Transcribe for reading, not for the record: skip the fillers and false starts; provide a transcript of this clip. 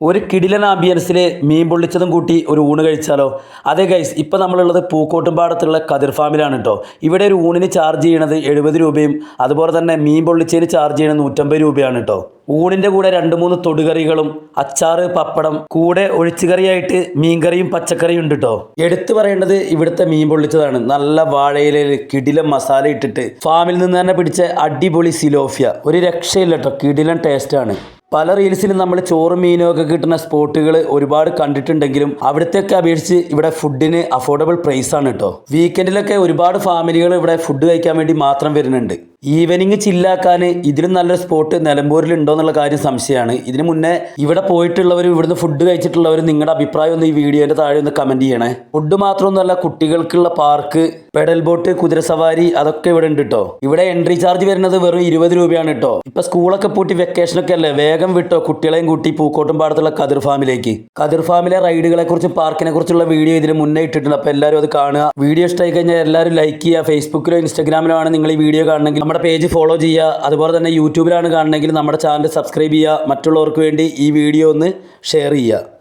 ഒരു കിടിലൻ ആംബിയൻസിൽ മീൻ പൊള്ളിച്ചതും കൂട്ടി ഒരു ഊണ് കഴിച്ചാലോ? അതെ ഗൈസ്, ഇപ്പോൾ നമ്മളുള്ളത് പൂക്കോട്ടുംപാടത്തുള്ള കതിർ ഫാമിലാണ് കേട്ടോ. ഇവിടെ ഒരു ഊണിന് ചാർജ് ചെയ്യണത് 70 രൂപയും അതുപോലെ തന്നെ മീൻ പൊള്ളിച്ചതിന് ചാർജ് ചെയ്യണത് 150 രൂപയാണ് കേട്ടോ. ഊണിൻ്റെ കൂടെ 2-3 തൊടുകറികളും അച്ചാറ്, പപ്പടം, കൂടെ ഒഴിച്ചുകറിയായിട്ട് മീൻകറിയും പച്ചക്കറിയും ഉണ്ട് കേട്ടോ. എടുത്തു പറയേണ്ടത് ഇവിടുത്തെ മീൻ പൊള്ളിച്ചതാണ്. നല്ല വാഴയിലയിൽ കിടിലൻ മസാല ഇട്ടിട്ട് ഫാമിൽ നിന്ന് തന്നെ പിടിച്ച അടിപൊളി സിലോഫിയ. ഒരു രക്ഷയില്ല കേട്ടോ, കിടിലൻ ടേസ്റ്റാണ്. പല റീൽസിലും നമ്മൾ ചോറും മീനും ഒക്കെ കിട്ടുന്ന സ്പോട്ടുകൾ ഒരുപാട് കണ്ടിട്ടുണ്ടെങ്കിലും അവിടത്തെയൊക്കെ അപേക്ഷിച്ച് ഇവിടെ ഫുഡിന് അഫോർഡബിൾ പ്രൈസ് ആണ് കേട്ടോ. വീക്കെൻഡിലൊക്കെ ഒരുപാട് ഫാമിലികൾ ഇവിടെ ഫുഡ് കഴിക്കാൻ വേണ്ടി മാത്രം വരുന്നുണ്ട്. ഈവനിങ് ചില്ലാക്കാൻ ഇതിലും നല്ലൊരു സ്പോട്ട് നിലമ്പൂരിൽ ഉണ്ടോ എന്നുള്ള കാര്യം സംശയമാണ്. ഇതിന് മുന്നേ ഇവിടെ പോയിട്ടുള്ളവരും ഇവിടുന്ന് ഫുഡ് കഴിച്ചിട്ടുള്ളവരും നിങ്ങളുടെ അഭിപ്രായം ഒന്ന് ഈ വീഡിയോൻ്റെ താഴെ ഒന്ന് കമൻറ്റ് ചെയ്യണേ. ഫുഡ് മാത്രമൊന്നുമല്ല, കുട്ടികൾക്കുള്ള പാർക്ക്, പെഡൽ ബോട്ട്, കുതിരസവാരി അതൊക്കെ ഇവിടെ ഉണ്ട് കേട്ടോ. ഇവിടെ എൻട്രി ചാർജ് വരുന്നത് വെറും 20 രൂപയാണ് കേട്ടോ. ഇപ്പം സ്കൂളൊക്കെ പൂട്ടി വെക്കേഷനൊക്കെ അല്ലേ, വേഗം വിട്ടോ കുട്ടികളെയും കൂട്ടി പൂക്കോട്ടുംപാടത്തുള്ള കതിർ ഫാമിലേക്ക്. കതിർ ഫാമിലെ റൈഡുകളെ കുറിച്ചും പാർക്കിനെ കുറിച്ചുള്ള വീഡിയോ ഇതിന് മുന്നേ ഇട്ടിട്ടുണ്ട്. അപ്പോൾ എല്ലാവരും അത് കാണുക. വീഡിയോ ഇഷ്ടമായി കഴിഞ്ഞാൽ എല്ലാവരും ലൈക്ക് ചെയ്യുക. ഫേസ്ബുക്കിലോ ഇൻസ്റ്റാഗ്രാമിലോ ആണ് നിങ്ങൾ ഈ വീഡിയോ കാണണമെങ്കിൽ നമ്മുടെ പേജ് ഫോളോ ചെയ്യുക. അതുപോലെ തന്നെ യൂട്യൂബിലാണ് കാണണമെങ്കിൽ നമ്മുടെ ചാനൽ സബ്സ്ക്രൈബ് ചെയ്യുക. മറ്റുള്ളവർക്ക് വേണ്ടി ഈ വീഡിയോ ഒന്ന് ഷെയർ ചെയ്യുക.